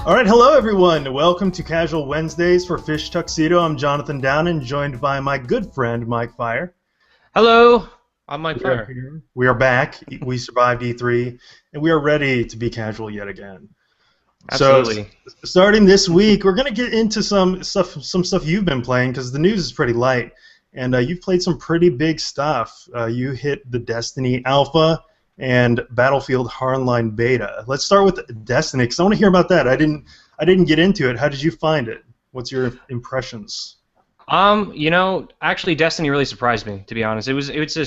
All right, hello everyone. Welcome to Casual Wednesdays for Fish Tuxedo. I'm Jonathan Downin, joined by my good friend Mike Fire. Hello, I'm Mike Fire. We are back. We survived E3, and we are ready to be casual yet again. Absolutely. So, starting this week, we're going to get into some stuff you've been playing because the news is pretty light, and you've played some pretty big stuff. You hit the Destiny Alpha and Battlefield Hardline Beta. Let's start with Destiny because I want to hear about that. I didn't get into it. How did you find it? What's your impressions? Actually, Destiny really surprised me, to be honest. It's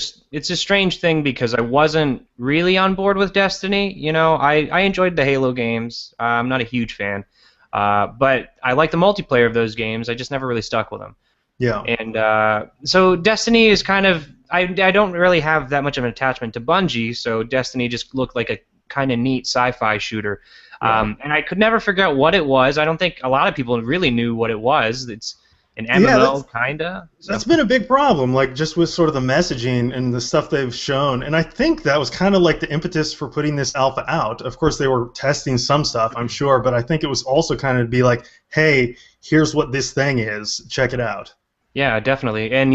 a strange thing because I wasn't really on board with Destiny. I enjoyed the Halo games. I'm not a huge fan, but I like the multiplayer of those games. I just never really stuck with them. Yeah. And so Destiny is kind of I don't really have that much of an attachment to Bungie, so Destiny just looked like a kind of neat sci-fi shooter. Yeah. And I could never figure out what it was. I don't think a lot of people really knew what it was. It's an MMO, kinda. That's been a big problem, like just with sort of the messaging and the stuff they've shown. And I think that was kind of like the impetus for putting this alpha out. Of course, they were testing some stuff, I'm sure, but I think it was also kind of to be like, hey, here's what this thing is. Check it out. Yeah, definitely. And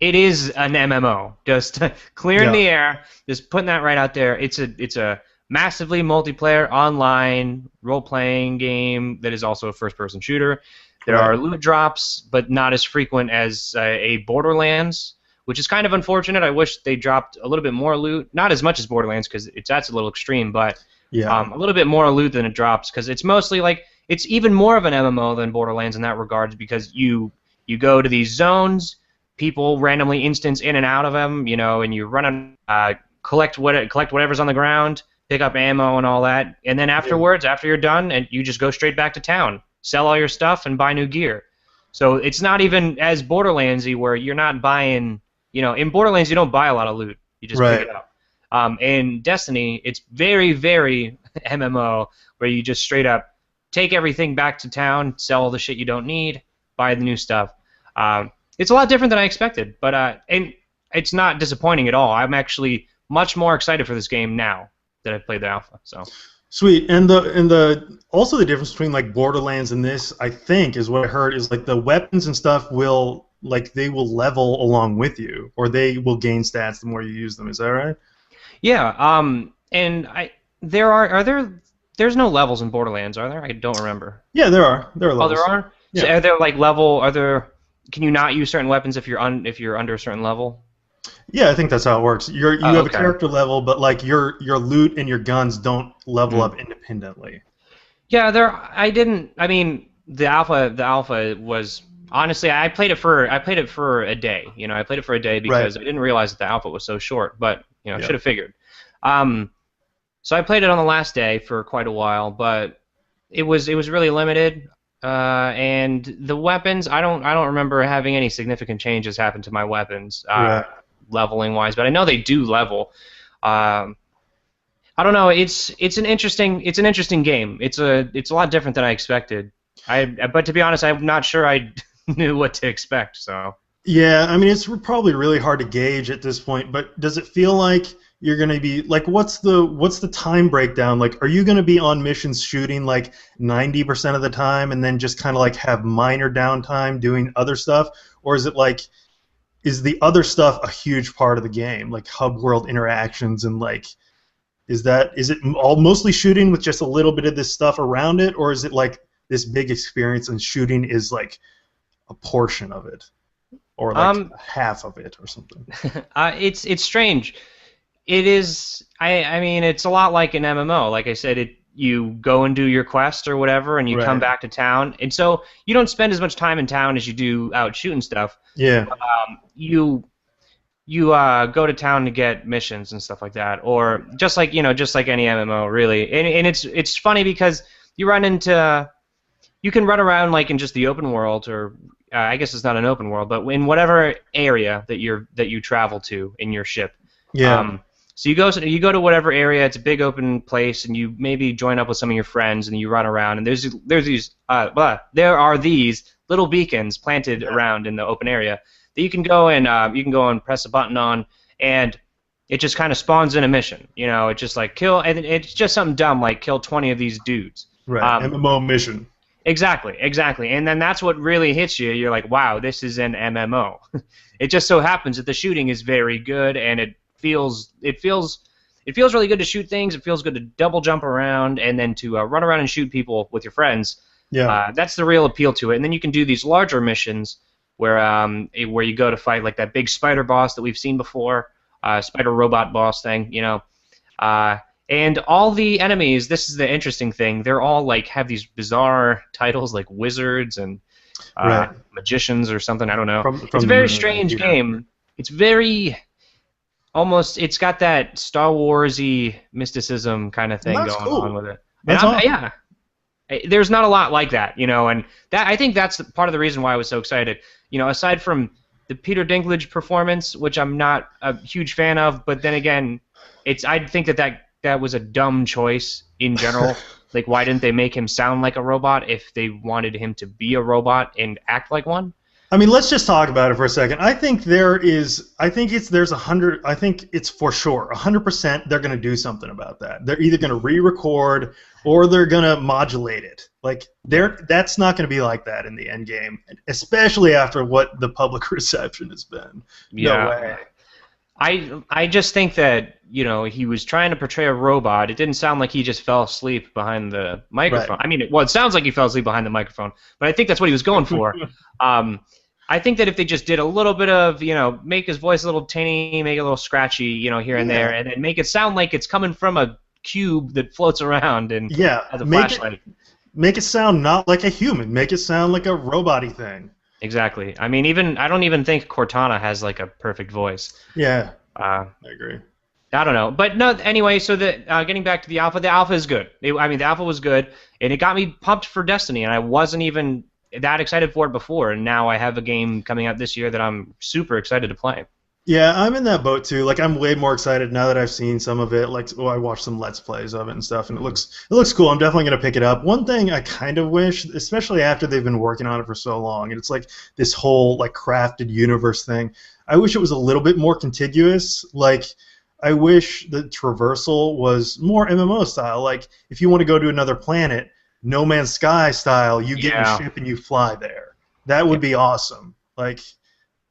it is an MMO. Just clearing the air, just putting that right out there. It's a massively multiplayer online role-playing game that is also a first-person shooter. There are loot drops, but not as frequent as a Borderlands, which is kind of unfortunate. I wish they dropped a little bit more loot. Not as much as Borderlands, because that's a little extreme, but a little bit more loot than it drops, because it's mostly like it's even more of an MMO than Borderlands in that regards, because you go to these zones, people randomly instance in and out of them, and you run and collect whatever's on the ground, pick up ammo and all that, and then afterwards, after you're done, and you just go straight back to town, sell all your stuff, and buy new gear. So it's not even as Borderlandsy where you're not buying. In Borderlands you don't buy a lot of loot, you just pick it up. In Destiny, it's very, very MMO where you just straight up take everything back to town, sell all the shit you don't need, buy the new stuff. It's a lot different than I expected, but and it's not disappointing at all. I'm actually much more excited for this game now that I've played the alpha. So sweet. And also the difference between like Borderlands and this, I think, is what I heard is like the weapons and stuff will level along with you, or they will gain stats the more you use them. Is that right? Yeah. And there's no levels in Borderlands, are there? I don't remember. Yeah, there are. There are levels. Oh, there are. Yeah. So are there like level? Can you not use certain weapons if you're under a certain level? Yeah, I think that's how it works. You have a character level, but like your loot and your guns don't level up independently. Yeah, I mean, the alpha was honestly I played it for a day. I played it for a day because I didn't realize that the alpha was so short. But should have figured. So I played it on the last day for quite a while, but it was really limited. And the weapons, I don't remember having any significant changes happen to my weapons, leveling wise. But I know they do level. I don't know. It's an interesting game. It's a lot different than I expected. But to be honest, I'm not sure I knew what to expect. So yeah, I mean it's probably really hard to gauge at this point. But does it feel like you're going to be like what's the time breakdown? Like, are you going to be on missions shooting like 90% of the time and then just kind of like have minor downtime doing other stuff, or is it like is the other stuff a huge part of the game, like hub world interactions and like is it all mostly shooting with just a little bit of this stuff around it, or is it like this big experience and shooting is like a portion of it, or like half of it or something? It's strange. It is. I mean, it's a lot like an MMO. Like I said, you go and do your quest or whatever, and you come back to town, and so you don't spend as much time in town as you do out shooting stuff. Yeah. You go to town to get missions and stuff like that, or just like any MMO really. And it's funny because you can run around like in just the open world, or I guess it's not an open world, but in whatever area that you travel to in your ship. Yeah. So you go to whatever area. It's a big open place, and you maybe join up with some of your friends, and you run around. And there are these little beacons planted around in the open area that you can go and press a button on, and it just kind of spawns in a mission. It's just like kill, and it's just something dumb like kill 20 of these dudes, Right. MMO mission. Exactly, exactly. And then that's what really hits you. You're like, wow, this is an MMO. It just so happens that the shooting is very good, and it feels really good to shoot things. It feels good to double jump around and then to run around and shoot people with your friends. Yeah. That's the real appeal to it. And then you can do these larger missions where you go to fight like that big spider boss that we've seen before, spider robot boss thing, you know. And all the enemies, this is the interesting thing, they're all like have these bizarre titles like wizards and magicians or something, I don't know. It's a very strange game. It's very it's got that Star Wars-y mysticism kind of thing going on with it. That's awesome. Yeah. There's not a lot like that, you know, and I think that's part of the reason why I was so excited. You know, aside from the Peter Dinklage performance, which I'm not a huge fan of, but then again, I think that was a dumb choice in general. Like, why didn't they make him sound like a robot if they wanted him to be a robot and act like one? I mean, let's just talk about it for a second. I think it's for sure 100% they're going to do something about that. They're either going to re-record or they're going to modulate it. Like, that's not going to be like that in the end game, especially after what the public reception has been. Yeah. No way. I just think that, you know, he was trying to portray a robot. It didn't sound like he just fell asleep behind the microphone. Right. I mean, it sounds like he fell asleep behind the microphone, but I think that's what he was going for. I think that if they just did a little bit of, you know, make his voice a little tinny, make it a little scratchy, you know, here and there, and then make it sound like it's coming from a cube that floats around and has a flashlight. Make it sound not like a human. Make it sound like a robot-y thing. Exactly. I mean, I don't even think Cortana has like a perfect voice. Yeah, I agree. I don't know, but no. Anyway, so getting back to the alpha is good. The alpha was good, and it got me pumped for Destiny, and I wasn't even that excited for it before, and now I have a game coming out this year that I'm super excited to play. Yeah, I'm in that boat too. Like, I'm way more excited now that I've seen some of it. Like, I watched some Let's Plays of it and stuff, and it looks cool. I'm definitely gonna pick it up. One thing I kind of wish, especially after they've been working on it for so long, and it's like this whole like crafted universe thing. I wish it was a little bit more contiguous. Like, I wish the traversal was more MMO style. Like, if you want to go to another planet, No Man's Sky style, you get in a ship and you fly there. That would be awesome. Like,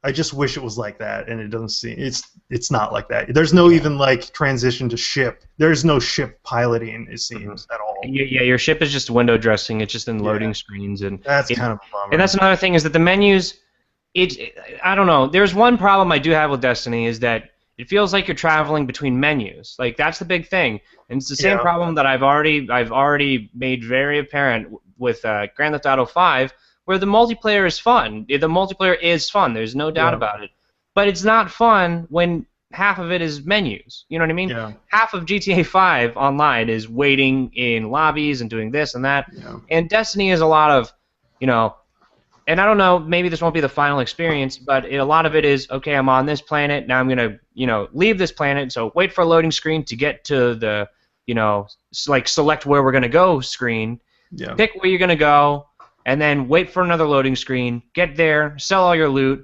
I just wish it was like that, and it doesn't seem it's not like that. There's no even like transition to ship. There's no ship piloting, it seems, at all. Yeah, your ship is just window dressing. It's just in loading screens, and that's kind of a bummer. And that's another thing is that the menus. I don't know. There's one problem I do have with Destiny is that it feels like you're traveling between menus. Like, that's the big thing, and it's the same problem that I've already made very apparent with Grand Theft Auto 5. Where the multiplayer is fun. The multiplayer is fun. There's no doubt about it. But it's not fun when half of it is menus. You know what I mean? Yeah. Half of GTA 5 online is waiting in lobbies and doing this and that. Yeah. And Destiny is a lot of, you know, and I don't know, maybe this won't be the final experience, but a lot of it is, okay, I'm on this planet, now I'm going to, you know, leave this planet, so wait for a loading screen to get to the, you know, like select where we're going to go screen. Yeah. Pick where you're going to go. And then wait for another loading screen, get there, sell all your loot,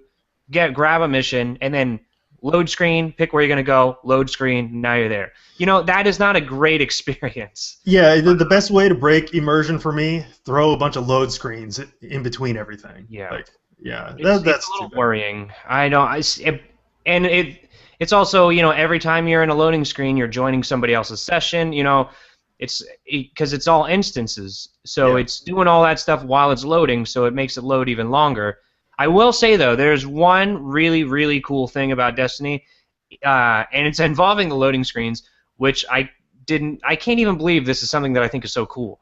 grab a mission, and then load screen, pick where you're going to go, load screen, now you're there. You know, that is not a great experience. Yeah, the best way to break immersion for me, throw a bunch of load screens in between everything. Yeah. Like, yeah, that's a little worrying. I know. It's also, you know, every time you're in a loading screen, you're joining somebody else's session, you know. Because it's all instances, so it's doing all that stuff while it's loading, so it makes it load even longer. I will say, though, there's one really, really cool thing about Destiny, and it's involving the loading screens, which I can't even believe this is something that I think is so cool.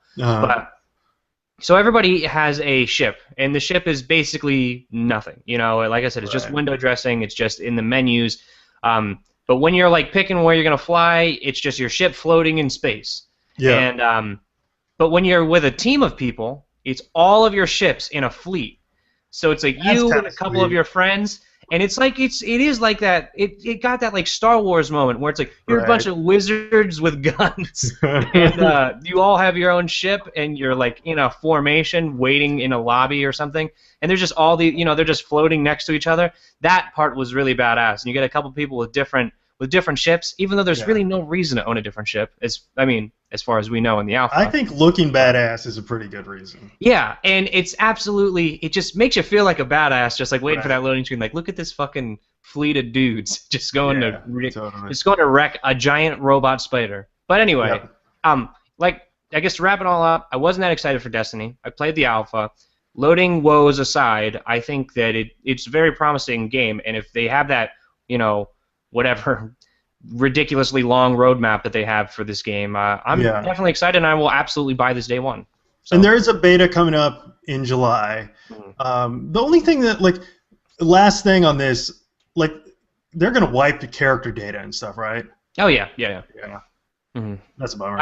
So everybody has a ship, and the ship is basically nothing. You know, like I said, it's just window dressing, it's just in the menus. But when you're like picking where you're gonna fly, it's just your ship floating in space. Yeah. And but when you're with a team of people, it's all of your ships in a fleet. So it's like you and a couple of your friends, and it's like it is like that. It got that like Star Wars moment where it's like you're a bunch of wizards with guns, and you all have your own ship, and you're like in a formation waiting in a lobby or something, and there's just all they're just floating next to each other. That part was really badass, and you get a couple people with different with different ships, even though there's Yeah. really no reason to own a different ship. As far as we know in the alpha. I think looking badass is a pretty good reason. Yeah, and it just makes you feel like a badass, just like waiting for Right. that loading screen. Like, look at this fucking fleet of dudes just going Totally. just going to wreck a giant robot spider. But anyway, Yeah. like I guess to wrap it all up, I wasn't that excited for Destiny. I played the alpha. Loading woes aside, I think that it's a very promising game, and if they have that, whatever ridiculously long roadmap that they have for this game, I'm definitely excited, and I will absolutely buy this day one. So. And there is a beta coming up in July. The only thing that, last thing on this, they're going to wipe the character data and stuff, right? Oh, yeah. Mm-hmm. That's a bummer.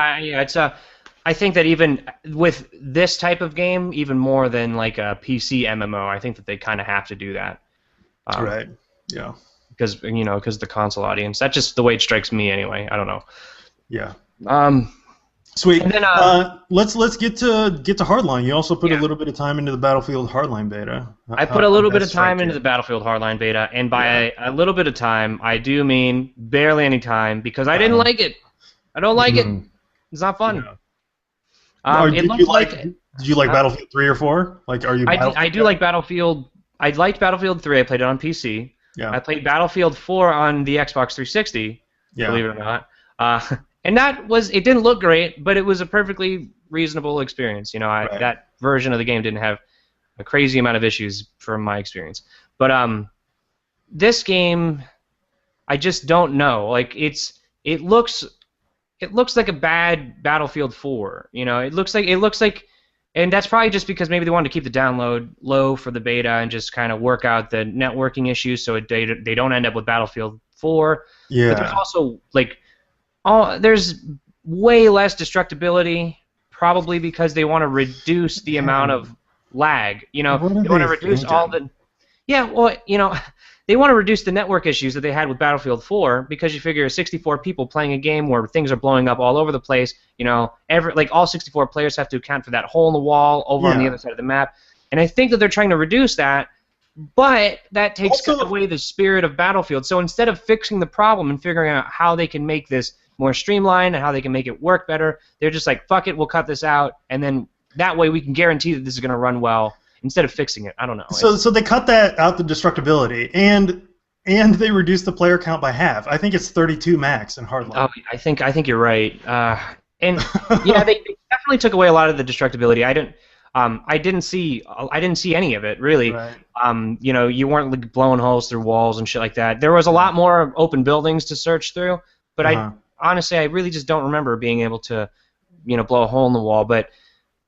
I think that even with this type of game, even more than like a PC MMO, I think that they kind of have to do that. Right. Yeah. Because of the console audience. That's just the way it strikes me anyway. I don't know. Yeah. Sweet. And then, let's get to Hardline. You also put a little bit of time into the Battlefield Hardline beta. I put a little bit of time into the Battlefield Hardline beta, and by a little bit of time, I do mean barely any time, because I didn't like it. I don't like it. It's not fun. Yeah. Did you like Battlefield 3 or 4? I do like Battlefield. I liked Battlefield 3. I played it on PC. Yeah. I played Battlefield 4 on the Xbox 360. Yeah. Believe it or not. And it didn't look great, but it was a perfectly reasonable experience. Right. That version of the game didn't have a crazy amount of issues from my experience. But this game, I just don't know. It looks like a bad Battlefield 4. It looks like, and that's probably just because maybe they wanted to keep the download low for the beta and just kind of work out the networking issues so they don't end up with Battlefield 4. Yeah. But there's also there's way less destructibility, probably because they want to reduce the amount of lag. They want to reduce all the. Yeah, well, they want to reduce the network issues that they had with Battlefield 4, because you figure 64 people playing a game where things are blowing up all over the place. All 64 players have to account for that hole in the wall over on the other side of the map, and I think that they're trying to reduce that. But that takes away the spirit of Battlefield. So instead of fixing the problem and figuring out how they can make this more streamlined and how they can make it work better, they're just like, fuck it, we'll cut this out, and then that way we can guarantee that this is going to run well instead of fixing it. I don't know. So they cut that out, the destructibility, and they reduced the player count by half. I think it's 32 max in Hardline. Oh, I think you're right. And yeah, they definitely took away a lot of the destructibility. I didn't see any of it really. Right. You weren't blowing holes through walls and shit like that. There was a lot more open buildings to search through, but honestly, I really just don't remember being able to, blow a hole in the wall. But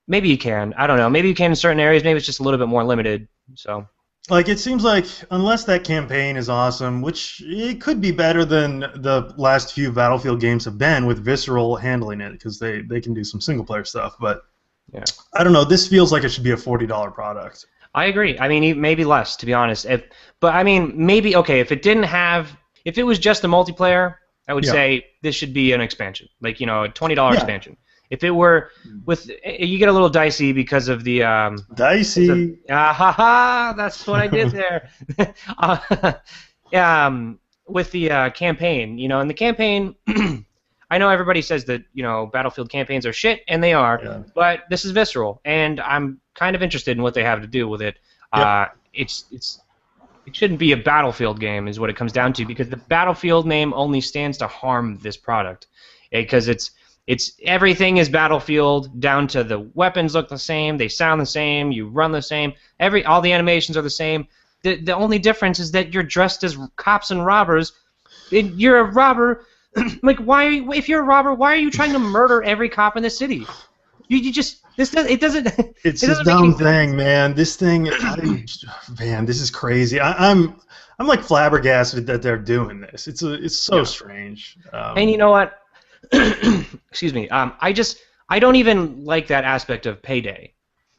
maybe you can. I don't know. Maybe you can in certain areas. Maybe it's just a little bit more limited. So. It seems like unless that campaign is awesome, which it could be better than the last few Battlefield games have been with Visceral handling it, because they can do some single player stuff. But yeah. I don't know. This feels like it should be a $40 product. I agree. I mean, maybe less, to be honest. Maybe if it was just a multiplayer, I would say this should be an expansion, a $20 expansion. If it were you get a little dicey because of the dicey. That's what I did there. With the campaign, and the campaign, I know everybody says that Battlefield campaigns are shit, and they are. Yeah. But this is Visceral, and I'm kind of interested in what they have to do with it. Yep. It shouldn't be a Battlefield game, is what it comes down to, because the Battlefield name only stands to harm this product, because it's everything is Battlefield, down to the weapons look the same, they sound the same, you run the same, all the animations are the same. The only difference is that you're dressed as cops and robbers. You're a robber. If you're a robber, why are you trying to murder every cop in the city? It's a dumb thing, man. This thing, man, this is crazy. I'm flabbergasted that they're doing this. It's so strange. And you know what? Excuse me. I don't even like that aspect of Payday.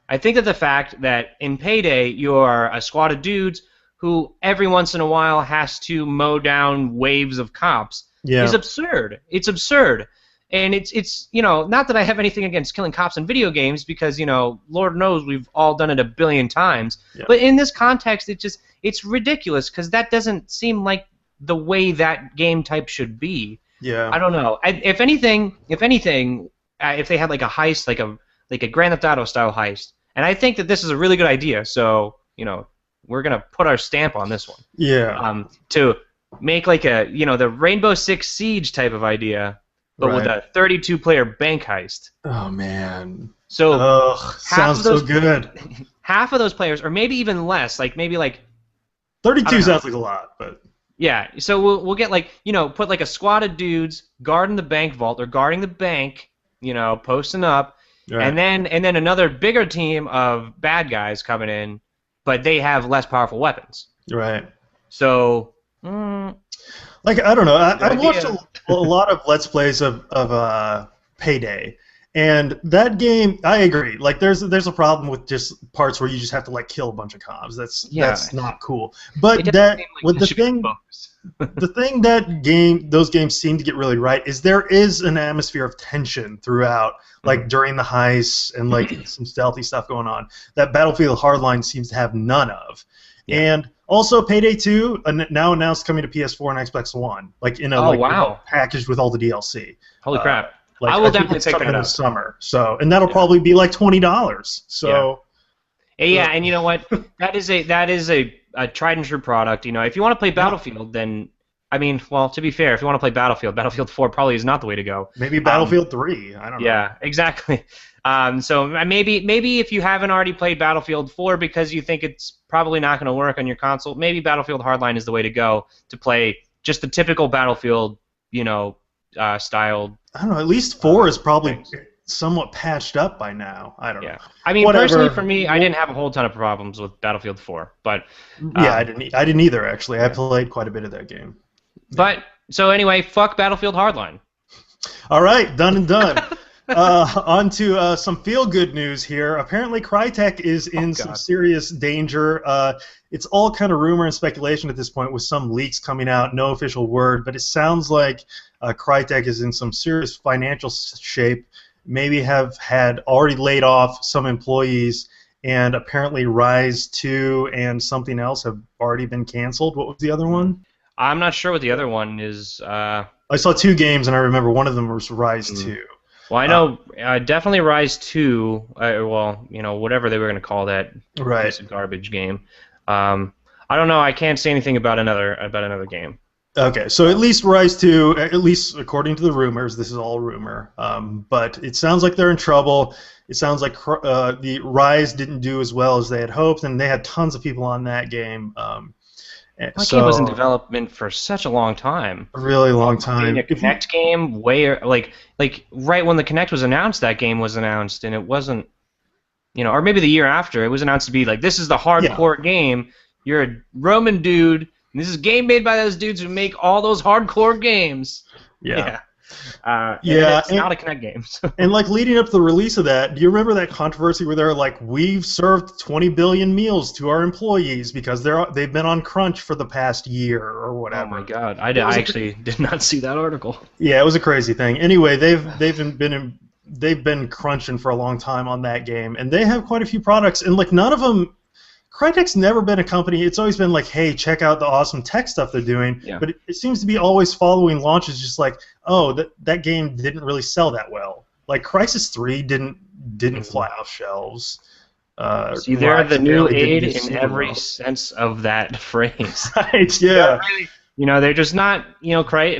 I think that the fact that in Payday you're a squad of dudes who every once in a while has to mow down waves of cops is absurd. It's absurd. And it's not that I have anything against killing cops in video games, because Lord knows we've all done it a billion times. Yeah. But in this context, it's ridiculous, because that doesn't seem like the way that game type should be. Yeah. I don't know. If anything, if they had like a heist, like a Grand Theft Auto style heist, and I think that this is a really good idea. So we're gonna put our stamp on this one. Yeah. To make like the Rainbow Six Siege type of idea, but with a 32-player bank heist. Oh man. So sounds so good. Half of those players, or maybe even less, like maybe like 32 sounds like a lot, but yeah. So we'll get like put like a squad of dudes guarding the bank vault or guarding the bank, posting up, right. and then another bigger team of bad guys coming in, but they have less powerful weapons. Right. So. Like I don't know. I watched a lot of Let's Plays of Payday, and that game. I agree. Like there's a problem with just parts where you just have to like kill a bunch of cops. That's not cool. But the thing that those games seem to get really right is there is an atmosphere of tension throughout, like during the heists and like some stealthy stuff going on that Battlefield Hardline seems to have none of. Yeah. And also, Payday 2 now announced coming to PS4 and Xbox One, like in a packaged with all the DLC. Holy crap! I will definitely take that out. In the summer, and that'll probably be like $20. So yeah, and you know what? that is a tried and true product. If you want to play Battlefield, then I mean, well, to be fair, if you want to play Battlefield 4 probably is not the way to go. Maybe Battlefield 3. I don't know. Yeah, exactly. So maybe if you haven't already played Battlefield 4 because you think it's probably not going to work on your console, maybe Battlefield Hardline is the way to go to play just the typical Battlefield, styled. I don't know. At least 4 is probably somewhat patched up by now. I don't know. I mean, personally, for me, I didn't have a whole ton of problems with Battlefield 4, but I didn't either. Actually, I played quite a bit of that game. But so anyway, fuck Battlefield Hardline. All right, done and done. On to some feel-good news here. Apparently, Crytek is in some serious danger. It's all kind of rumor and speculation at this point with some leaks coming out, no official word, but it sounds like Crytek is in some serious financial shape, maybe have had already laid off some employees, and apparently Rise 2 and something else have already been canceled. What was the other one? I'm not sure what the other one is. I saw 2 games, and I remember one of them was Rise 2. Well, I know definitely Rise 2, whatever they were going to call that piece of garbage game. I don't know. I can't say anything about another game. Okay, so at least Rise 2, at least according to the rumors, this is all rumor, but it sounds like they're in trouble. It sounds like the Rise didn't do as well as they had hoped, and they had tons of people on that game. That game was in development for such a long time. A really long time. A Kinect game, like right when the Kinect was announced, that game was announced, and it wasn't, or maybe the year after, it was announced to be like, this is the hardcore game. You're a Roman dude, and this is a game made by those dudes who make all those hardcore games. Yeah. It's not a Kinect game. So. And like leading up to the release of that, do you remember that controversy where they're like, we've served 20 billion meals to our employees because they've been on crunch for the past year or whatever? Oh my God, I actually did not see that article. Yeah, it was a crazy thing. Anyway, they've been crunching for a long time on that game, and they have quite a few products, and like none of them. Crytek's never been a company. It's always been like, hey, check out the awesome tech stuff they're doing. Yeah. But it seems to be always following launches just like, oh, that game didn't really sell that well. Like Crysis 3 didn't fly off shelves. See, they're the new aid in every sense of that phrase. Right, yeah. They're just not,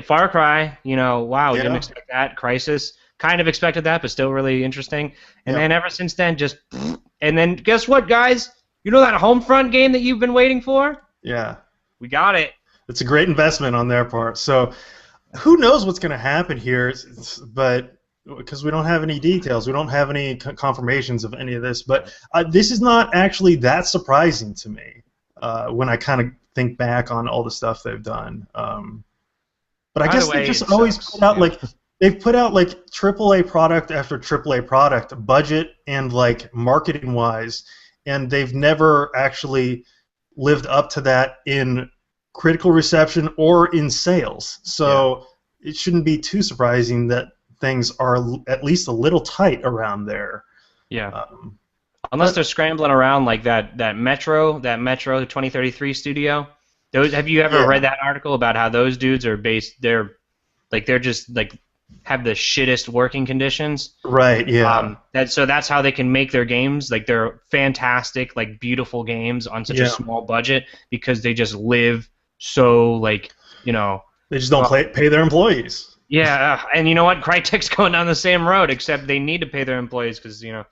Far Cry, wow, didn't expect that. Crysis, kind of expected that, but still really interesting. And then ever since then, and then guess what, guys? You know that Homefront game that you've been waiting for? Yeah. We got it. It's a great investment on their part. So who knows what's going to happen here, but because we don't have any details. We don't have any confirmations of any of this. But this is not actually that surprising to me when I kind of think back on all the stuff they've done. But I guess they just always put out they've put out like AAA product after AAA product, budget and like marketing wise. And they've never actually lived up to that in critical reception or in sales. So it shouldn't be too surprising that things are at least a little tight around there. Yeah. Unless they're scrambling around like that Metro 2033 studio. Those have you ever Yeah. read that article about how those dudes are based? They're just like have the shittest working conditions. Right. Yeah. That's how they can make their games. Like they're fantastic, like beautiful games on such a Yeah. small budget because they just live so like They just don't well, pay their employees. yeah. And you know what? Crytek's going down the same road, except they need to pay their employees because yeah.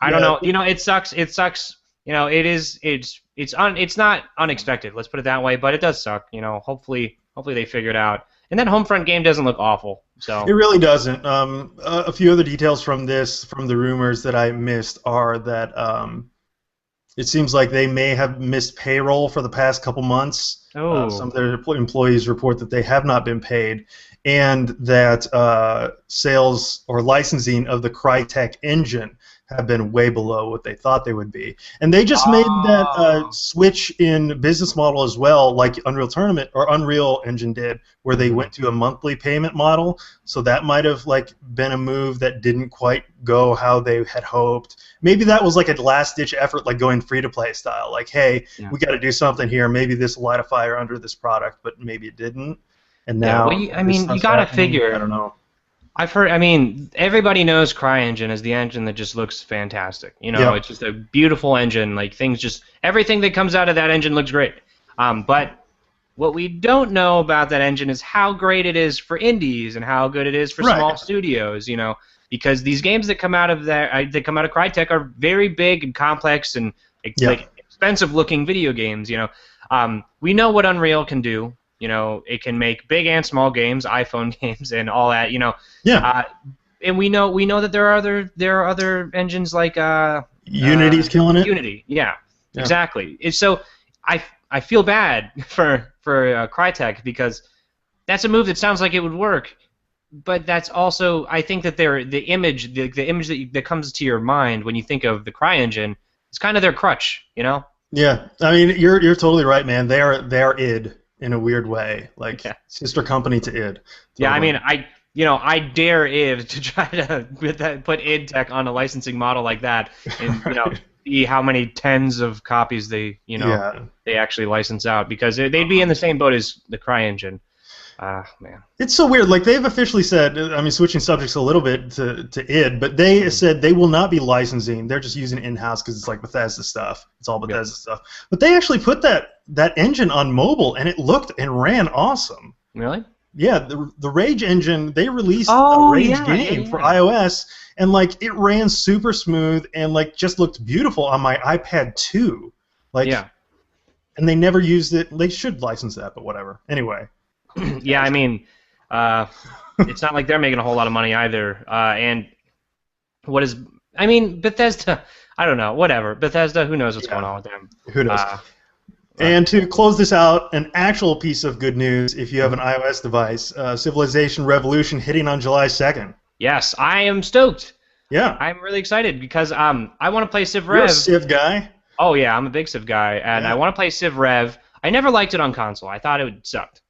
I don't Yeah. know. It sucks. It sucks. It's not unexpected. Let's put it that way. But it does suck. Hopefully they figure it out. And that Homefront game doesn't look awful. So It really doesn't. A few other details from the rumors that I missed are that it seems like they may have missed payroll for the past couple months. Some of their employees report that they have not been paid, and that sales or licensing of the Crytek engine have been way below what they thought they would be. And they just made that switch in business model as well, like Unreal Tournament or Unreal Engine did, where they went to a monthly payment model. So that might have like been a move that didn't quite go how they had hoped. Maybe that was like a last-ditch effort, like going free-to-play style. Like, hey, we got to do something here. Maybe this will light a fire under this product, but maybe it didn't. And now, you got to figure. I don't know. I've heard. Everybody knows CryEngine is the engine that just looks fantastic. It's just a beautiful engine. Like everything that comes out of that engine looks great. But what we don't know about that engine is how great it is for indies and how good it is for small studios. Because these games that come out of Crytek are very big and complex and like expensive-looking video games. We know what Unreal can do. It can make big and small games, iPhone games, and all that. And we know that there are other engines like Unity's killing it. Unity, yeah. Exactly. And so I feel bad for Crytek because that's a move that sounds like it would work, but that's also I think that the image that comes to your mind when you think of the CryEngine, it's kind of their crutch. Yeah, you're totally right, man. They are id. In a weird way, like sister company to id. Totally. Yeah, I dare id to try to put id Tech on a licensing model like that, and see how many tens of copies they actually license out because they'd be in the same boat as the CryEngine. Man. It's so weird. Like they've officially said, switching subjects a little bit to id, but they said they will not be licensing. They're just using it in-house because it's like Bethesda stuff. It's all Bethesda stuff. But they actually put that engine on mobile, and it looked and ran awesome. Really? Yeah, the Rage engine. They released a Rage game for iOS, and like it ran super smooth and like just looked beautiful on my iPad 2. Like, and they never used it. They should license that, but whatever. Anyway. Yeah, it's not like they're making a whole lot of money either. And Bethesda, I don't know, whatever. Bethesda, who knows what's going on with them? Who knows? And to close this out, an actual piece of good news if you have an iOS device, Civilization Revolution hitting on July 2nd. Yes, I am stoked. Yeah. I'm really excited because I want to play Civ Rev. You're a Civ guy? Oh, yeah, I'm a big Civ guy, and I want to play Civ Rev. I never liked it on console. I thought it sucked.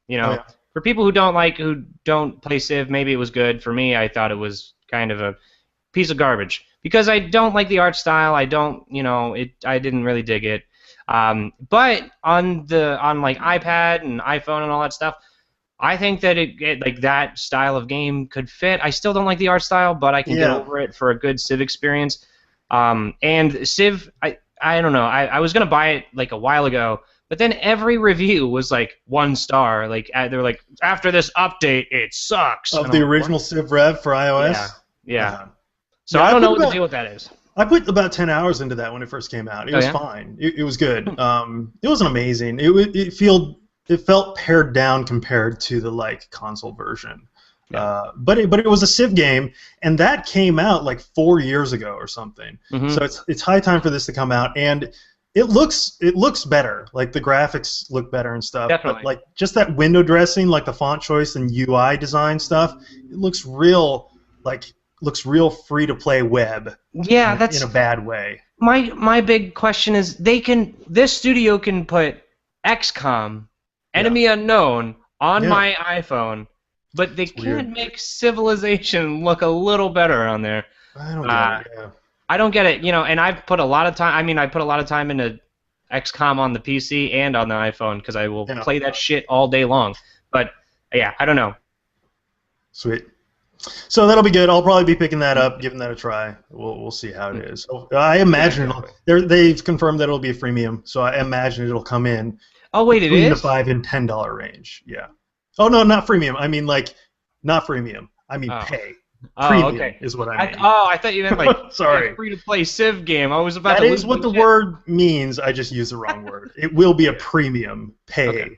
For people who don't play Civ, maybe it was good. For me, I thought it was kind of a piece of garbage because I don't like the art style. I didn't really dig it. But on iPad and iPhone and all that stuff, I think that it that style of game could fit. I still don't like the art style, but I can get over it for a good Civ experience. And Civ, I don't know. I was gonna buy it like a while ago. But then every review was like 1 star. Like they're like, after this update, it sucks. Of the original Civ Rev for iOS? Yeah. So I don't know what the deal with that is. I put about 10 hours into that when it first came out. It was fine. It was good. It wasn't amazing. It felt pared down compared to the console version. Yeah. But it was a Civ game, and that came out like 4 years ago or something. Mm-hmm. So it's high time for this to come out, and it looks better. Like the graphics look better and stuff. Definitely. But like just that window dressing, like the font choice and UI design stuff, it looks real free to play web. Yeah, in a bad way. My big question is this studio can put XCOM, Enemy Unknown on my iPhone, but they can't make Civilization look a little better on there. I don't get it. Yeah. I don't get it, and I've put a lot of time. I put a lot of time into XCOM on the PC and on the iPhone because I will Yeah. play that shit all day long. But yeah, I don't know. Sweet. So that'll be good. I'll probably be picking that up, giving that a try. We'll see how it is. So I imagine they've confirmed that it'll be a freemium, so I imagine it'll come in Oh wait, it between the is? $5 and $10 range. Yeah. Oh no, not freemium. I mean not freemium. I mean pay. Premium okay. is what I mean. I thought you meant like Sorry. a free-to-play Civ game. I was about That to is lose what my the shit. word means. I just used the wrong word. It will be a premium paid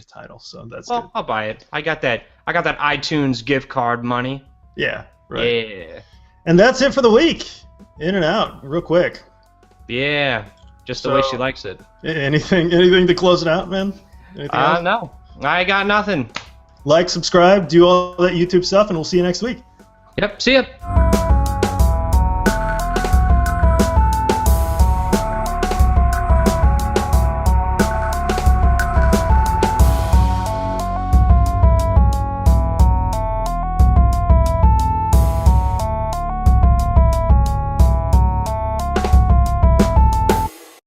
title, so that's good. Well, I'll buy it. I got that iTunes gift card money. Yeah, right. Yeah. And that's it for the week. In and out, real quick. Yeah. Just the way she likes it. Anything to close it out, man? Anything else? No. I got nothing. Like, subscribe, do all that YouTube stuff, and we'll see you next week. Yep. See ya.